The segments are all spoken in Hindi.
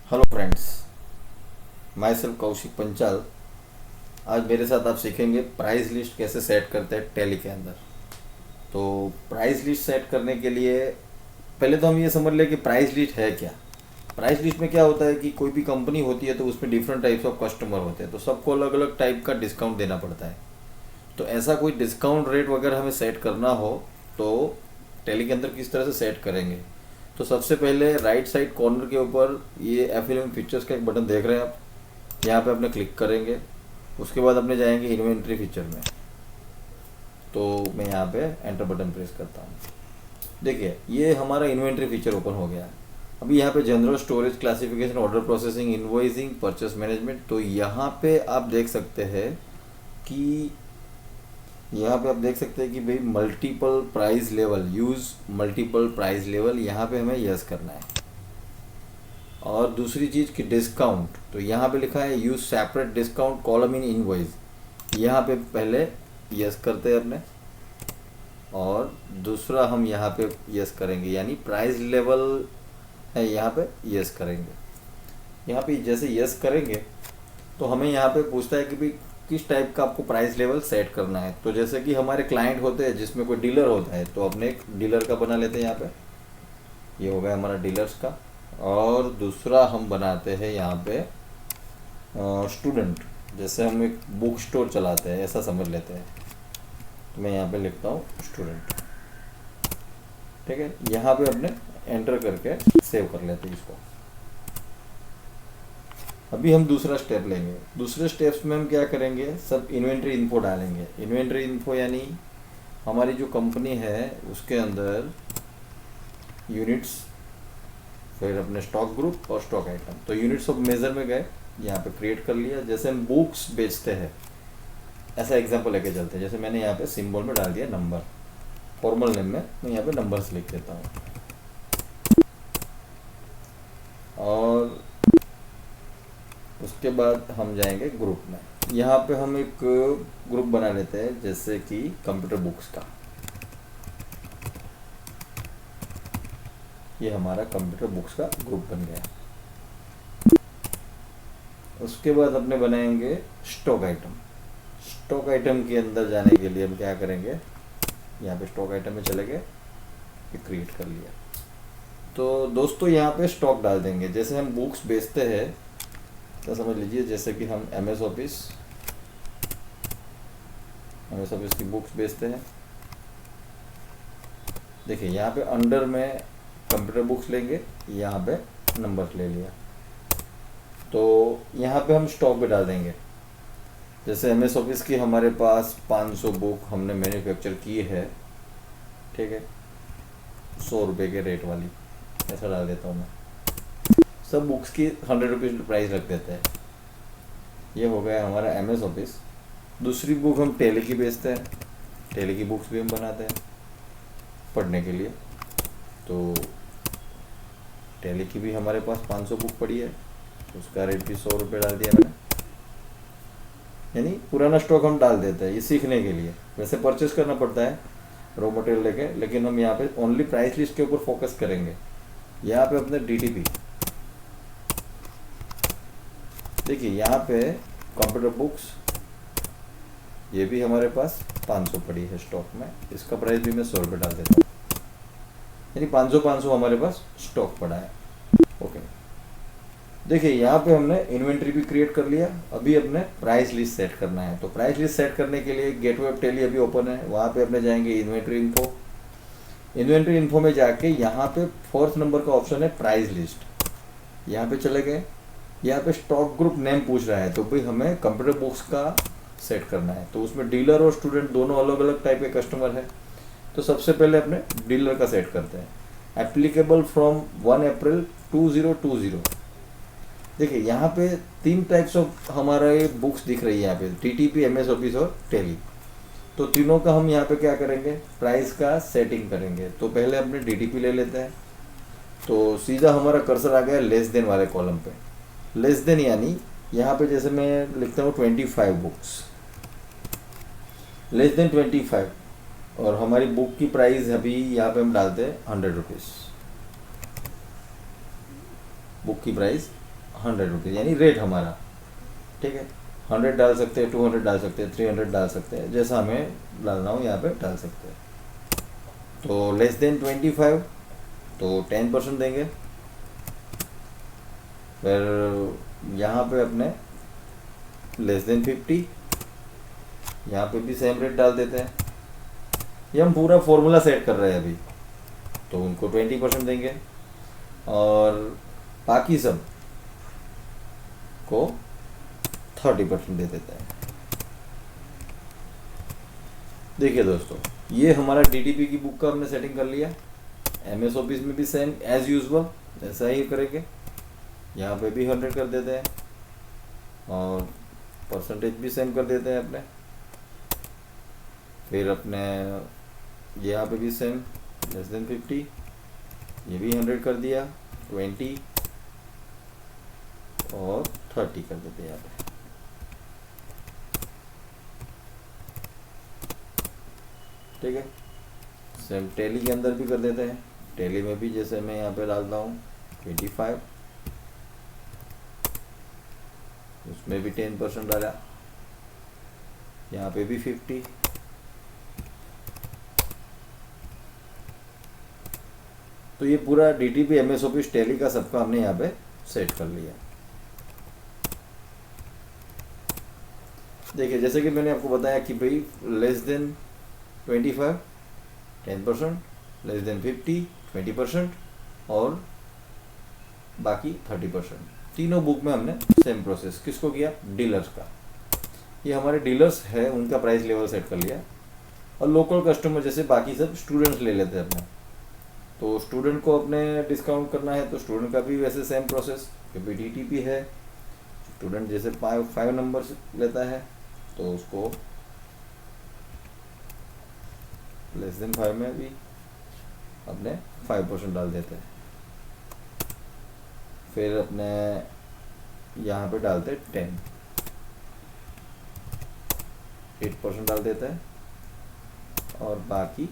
Hello friends, myself Kaushik Panchal. आज मेरे साथ आप सीखेंगे प्राइस लिस्ट कैसे सेट करते हैं टैली के अंदर। तो प्राइस लिस्ट सेट करने के लिए पहले तो हम ये समझ लें कि प्राइस लिस्ट है क्या। प्राइस लिस्ट में क्या होता है कि कोई भी कंपनी होती है तो उसमें डिफरेंट टाइप्स ऑफ कस्टमर होते हैं, तो सबको अलग अलग टाइप का डिस्काउंट देना पड़ता है। तो ऐसा कोई डिस्काउंट रेट वगैरह हमें सेट करना हो तो टैली के अंदर किस तरह से सेट करेंगे। तो सबसे पहले राइट साइड कॉर्नर के ऊपर ये एफ11 फीचर्स का एक बटन देख रहे हैं आप, यहाँ पे अपने क्लिक करेंगे। उसके बाद अपने जाएंगे इन्वेंट्री फीचर में। तो मैं यहाँ पे एंटर बटन प्रेस करता हूँ। देखिए ये हमारा इन्वेंट्री फीचर ओपन हो गया है। अभी यहाँ पे general storage, classification, order processing, invoicing, purchase management. तो यहाँ पे आप देख सकते हैं कि भाई multiple price level, use multiple price level, यहाँ पे हमें यस करना है। और दूसरी चीज़ कि डिस्काउंट, तो यहाँ पे लिखा है use separate discount column in invoice, यहाँ पे पहले यस करते हैं अपने। और दूसरा हम यहाँ पे यस करेंगे, यानी प्राइस लेवल है यहाँ पे यस करेंगे। यहाँ पे जैसे यस करेंगे तो हमें यहाँ पे पूछता है कि भाई किस टाइप का आपको प्राइस लेवल सेट करना है। तो जैसे कि हमारे क्लाइंट होते हैं जिसमें कोई डीलर होता है, तो अपने एक डीलर का बना लेते हैं। यहाँ पे ये हो गया हमारा डीलर्स का। और दूसरा हम बनाते हैं यहाँ पे स्टूडेंट। जैसे हम एक बुक स्टोर चलाते हैं ऐसा समझ लेते हैं, तो मैं यहाँ पे लिखता हूँ स्टूडेंट। ठीक है, यहाँ पे अपने एंटर करके सेव कर लेते हैं इसको। अभी हम दूसरा स्टेप लेंगे। दूसरे स्टेप्स में हम क्या करेंगे, सब इन्वेंट्री इन्फो डालेंगे। इन्वेंट्री इन्फो यानी हमारी जो कंपनी है उसके अंदर यूनिट्स, फिर अपने स्टॉक ग्रुप और स्टॉक आइटम। तो यूनिट्स ऑफ मेजर में गए, यहाँ पे क्रिएट कर लिया। जैसे हम बुक्स बेचते हैं ऐसा एग्जांपल लेके चलते हैं। जैसे मैंने यहाँ पे सिंबल में डाल दिया नंबर, फॉर्मल नेम में मैं यहाँ पे नंबर्स लिख देता हूँ। और उसके बाद हम जाएंगे ग्रुप में। यहाँ पे हम एक ग्रुप बना लेते हैं, जैसे कि कंप्यूटर बुक्स का। ये हमारा कंप्यूटर बुक्स का ग्रुप बन गया। उसके बाद अपने बनाएंगे स्टॉक आइटम। स्टॉक आइटम के अंदर जाने के लिए हम क्या करेंगे, यहाँ पे स्टॉक आइटम में चले गए, ये क्रिएट कर लिया। तो दोस्तों यहाँ पे स्टॉक डाल देंगे। जैसे हम बुक्स बेचते हैं तो समझ लीजिए, जैसे कि हम एम एस ऑफिस की बुक्स बेचते हैं। देखिए यहाँ पे अंडर में कंप्यूटर बुक्स लेंगे, यहाँ पे नंबर ले लिया। तो यहाँ पे हम स्टॉक भी डाल देंगे। जैसे एम एस ऑफिस की हमारे पास 500 बुक हमने मैन्युफैक्चर की है, ठीक है, 100 रुपये के रेट वाली, ऐसा डाल देता हूँ मैं। सब बुक्स की 100 रुपीज़ प्राइस रख देते हैं। ये हो गया हमारा एम एस ऑफिस। दूसरी बुक हम टैली की बेचते हैं, टैली की बुक्स भी हम बनाते हैं पढ़ने के लिए। तो टैली की भी हमारे पास 500 बुक पड़ी है, उसका रेट भी 100 रुपये डाल दिया मैंने। यानी पुराना स्टॉक हम डाल देते हैं ये सीखने के लिए। वैसे परचेस करना पड़ता है रॉ मटेरियल लेके, लेकिन हम यहाँ पे ओनली प्राइस लिस्ट के ऊपर फोकस करेंगे। यहाँ पे अपने डीटीपी, देखिए यहाँ पे कंप्यूटर बुक्स, ये भी हमारे पास 500 पड़ी है स्टॉक में, इसका प्राइस भी मैं 100 रुपये डाल देता हूँ। यानी 500 हमारे पास स्टॉक पड़ा है। ओके, देखिए यहाँ पे हमने इन्वेंट्री भी क्रिएट कर लिया। अभी अपने प्राइस लिस्ट सेट करना है। तो प्राइस लिस्ट सेट करने के लिए गेटवे ऑफ टैली अभी ओपन है, वहाँ पे अपने जाएंगे इन्वेंट्री इन्फो। इन्वेंट्री इन्फो में जाके यहाँ पे 4th नंबर का ऑप्शन है प्राइस लिस्ट, यहाँ पे चले गए। यहाँ पे स्टॉक ग्रुप नेम पूछ रहा है, तो भाई हमें कंप्यूटर बुक्स का सेट करना है। तो उसमें डीलर और स्टूडेंट दोनों अलग अलग टाइप के कस्टमर है। तो सबसे पहले अपने डीलर का सेट करते हैं। एप्लीकेबल फ्रॉम 1 अप्रैल 2020। देखिए यहाँ पे 3 टाइप्स ऑफ हमारे बुक्स दिख रही है यहाँ पे, टीटीपी, एमएस ऑफिस और टैली। तो तीनों का हम यहाँ पे क्या करेंगे, प्राइस का सेटिंग करेंगे। तो पहले अपने डीटीपी ले लेते हैं। तो सीधा हमारा कर्सर आ गया लेस देन वाले कॉलम पे। लेस देन यानी यहाँ पे जैसे मैं लिखता हूँ 25 बुक्स, लेस देन 25, और हमारी बुक की प्राइस अभी यहाँ पे हम डालते हैं 100 रुपीज़। बुक की प्राइस ₹100 यानी रेट हमारा, ठीक है। 100 डाल सकते हैं, 200 डाल सकते हैं, 300 डाल सकते हैं, जैसा हमें डालना हो यहाँ पे डाल सकते हैं। तो लेस देन 25 तो 10% देंगे। फिर यहाँ पे अपने लेस देन 50, यहाँ पे भी सेम रेट डाल देते हैं। ये हम पूरा फॉर्मूला सेट कर रहे हैं अभी, तो उनको 20% देंगे और बाकी सब को 30% दे देते हैं। देखिए दोस्तों, ये हमारा डीटीपी की बुक का हमने सेटिंग कर लिया। एमएस ऑफिस में भी सेम एज यूजुअल ऐसा ही करेंगे। यहाँ पे भी 100 कर देते हैं और परसेंटेज भी सेम कर देते हैं अपने। फिर अपने यहाँ पे भी सेम लेस देन 50, ये भी 100 कर दिया, 20 और 30 कर देते हैं यहाँ पे। ठीक है, सेम टैली के अंदर भी कर देते हैं। टैली में भी जैसे मैं यहाँ पे डालता हूँ 25, उसमें भी 10% डाला, यहाँ पे भी 50, तो ये पूरा डीटीपी एमएस ऑफिस टैली का सबका हमने यहाँ पे सेट कर लिया। देखिए, जैसे कि मैंने आपको बताया कि भाई लेस देन 25 10%, लेस देन 50 20% और बाकी 30%। तीनों बुक में हमने सेम प्रोसेस किसको किया, डीलर्स का। ये हमारे डीलर्स है, उनका प्राइस लेवल सेट कर लिया। और लोकल कस्टमर जैसे बाकी सब स्टूडेंट्स ले लेते हैं अपने, तो स्टूडेंट को अपने डिस्काउंट करना है तो स्टूडेंट का भी वैसे सेम प्रोसेस, क्योंकि डीटीपी है। स्टूडेंट जैसे 5 नंबर लेता है तो उसको लेस देन 5 में भी अपने 5% डाल देते हैं। फिर अपने यहाँ पे डालते हैं 8% डाल देते हैं और बाकी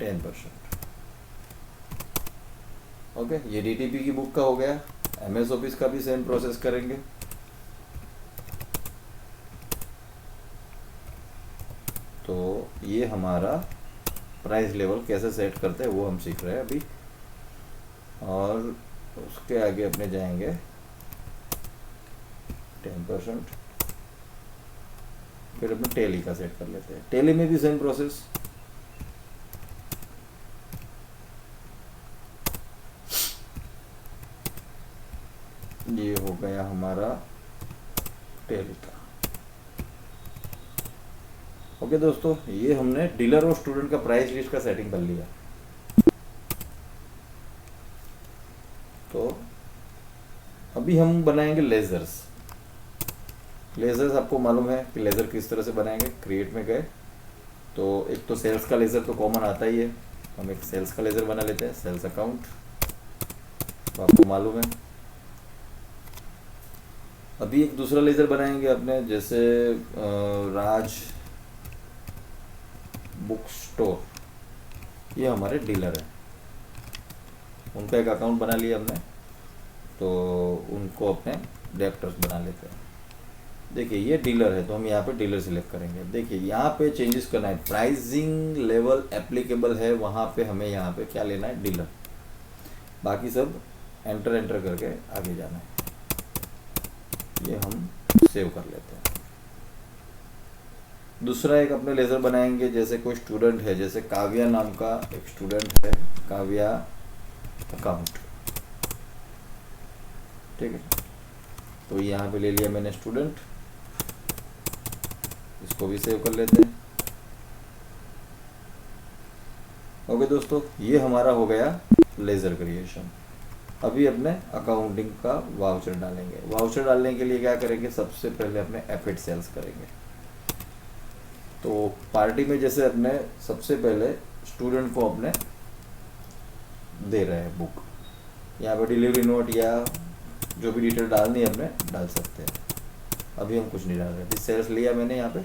10%। ओके, ये डीटीपी की बुक का हो गया। एमएस ऑफिस का भी सेम प्रोसेस करेंगे। तो ये हमारा प्राइस लेवल कैसे सेट करते हैं वो हम सीख रहे हैं अभी, और उसके आगे अपने जाएंगे 10%। फिर अपने टैली का सेट कर लेते हैं। टैली में भी सेम प्रोसेस। ये हो गया हमारा टैली का। ओके दोस्तों, ये हमने डीलर और स्टूडेंट का प्राइस लिस्ट का सेटिंग कर लिया। तो अभी हम बनाएंगे लेजर्स। लेजर्स आपको मालूम है कि लेजर किस तरह से बनाएंगे। क्रिएट में गए तो एक तो सेल्स का लेजर तो कॉमन आता ही है, हम एक सेल्स का लेजर बना लेते हैं, सेल्स अकाउंट, तो आपको मालूम है। अभी एक दूसरा लेजर बनाएंगे अपने, जैसे राज बुक स्टोर, ये हमारे डीलर है, उनका एक अकाउंट बना लिया हमने, तो उनको अपने डेप्टर्स बना लेते हैं। देखिए, ये डीलर है तो हम यहाँ पे डीलर सिलेक्ट करेंगे। देखिए, यहाँ पे चेंजेस करना है, प्राइसिंग लेवल एप्लीकेबल है, वहाँ पे हमें यहाँ पे क्या लेना है, डीलर। बाकी सब एंटर करके आगे जाना है। ये हम सेव कर लेते हैं। दूसरा एक अपने लेजर बनाएंगे, जैसे कोई स्टूडेंट है, जैसे काव्या नाम का एक स्टूडेंट है, काव्या अकाउंट, ठीक है। तो यहाँ पे ले लिया मैंने स्टूडेंट, इसको भी सेव कर लेते हैं। ओके दोस्तों, ये हमारा हो गया लेजर क्रिएशन। अभी अपने अकाउंटिंग का वाउचर डालेंगे। वाउचर डालने के लिए क्या करेंगे, सबसे पहले अपने एफिट सेल्स करेंगे। तो पार्टी में जैसे अपने सबसे पहले स्टूडेंट को अपने दे रहे हैं बुक, यहाँ पे डिलीवरी नोट या जो भी डिटेल डालनी है अपने डाल सकते हैं। अभी हम कुछ नहीं डाल रहे, अभी सेल्स लिया मैंने यहाँ पे।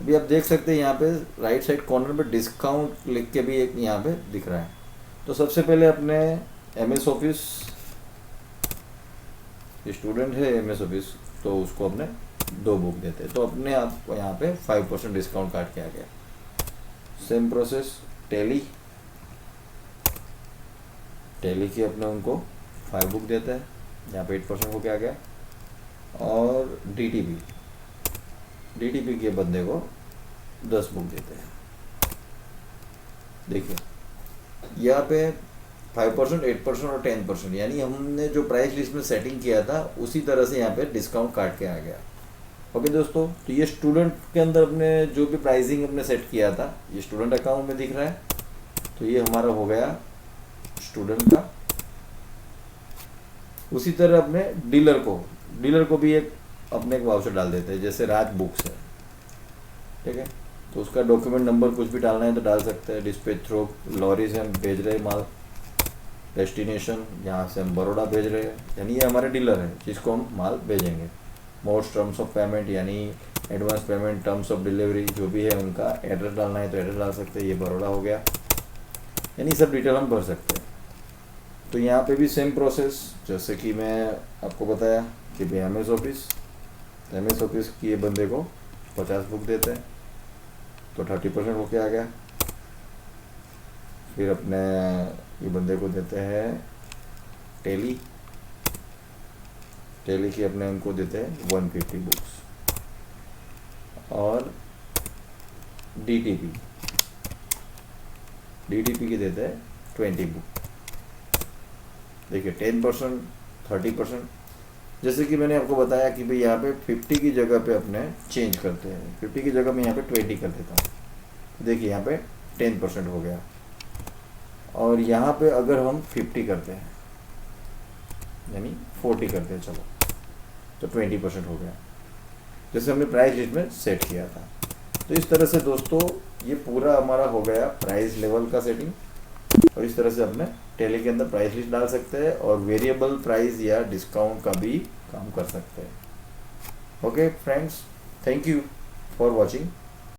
अभी आप देख सकते हैं यहाँ पे राइट साइड कॉर्नर पे डिस्काउंट लिख के भी एक यहाँ पे दिख रहा है। तो सबसे पहले अपने एमएस ऑफिस ये स्टूडेंट है MS ऑफिस, तो उसको अपने 2 बुक देते हैं, तो अपने आपको यहाँ पे 5% डिस्काउंट काट के आ गया। सेम प्रोसेस टैली की अपने उनको 5 बुक देते हैं, यहाँ पे 8% होके आ गया। और DTP के बंदे को 10 बुक देते हैं। देखिए यहाँ पे 5%, 8% और 10%, यानी हमने जो प्राइस लिस्ट में सेटिंग किया था उसी तरह से यहाँ पे डिस्काउंट काट के आ गया। ओके दोस्तों, तो ये स्टूडेंट के अंदर अपने जो भी प्राइसिंग हमने सेट किया था ये स्टूडेंट अकाउंट में दिख रहा है, तो ये हमारा हो गया स्टूडेंट का। उसी तरह अपने डीलर को भी एक अपने एक वाउचर डाल देते हैं, जैसे राज बुक्स है, ठीक है, तो उसका डॉक्यूमेंट नंबर कुछ भी डालना है तो डाल सकते हैं। डिस्पैच थ्रू लॉरी से हम भेज रहे हैं माल, डेस्टिनेशन यहाँ से हम बड़ौदा भेज रहे हैं, यानी ये हमारे डीलर है जिसको हम माल भेजेंगे। मोस्ट टर्म्स ऑफ पेमेंट यानी advance payment, terms of delivery जो भी है उनका एड्रेस डालना है तो एड्रेस डाल सकते हैं, ये बड़ौदा हो गया, यानी सब डिटेल हम भर सकते हैं। तो यहाँ पे भी सेम प्रोसेस, जैसे कि मैं आपको बताया कि भाई MS ऑफिस की ये बंदे को 50 बुक देते हैं, तो 30% होके आ गया। फिर अपने ये बंदे को देते हैं टैली की अपने उनको देते हैं 150 बुक्स। और DTP की देते हैं 20 बुक। देखिए 10%, 30%, जैसे कि मैंने आपको बताया कि भाई यहाँ पे 50 की जगह पे अपने चेंज करते हैं, 50 की जगह मैं यहाँ पे 20 कर देता हूँ। देखिए यहाँ पे 10% हो गया। और यहाँ पे अगर हम 50 करते हैं यानी 40 करते हैं, चलो तो 20% हो गया, जैसे हमने प्राइस लिस्ट में सेट किया था। तो इस तरह से दोस्तों ये पूरा हमारा हो गया प्राइस लेवल का सेटिंग। और इस तरह से अपने टैली के अंदर प्राइस लिस्ट डाल सकते हैं और वेरिएबल प्राइस या डिस्काउंट का भी काम कर सकते हैं। Okay friends, thank you for watching.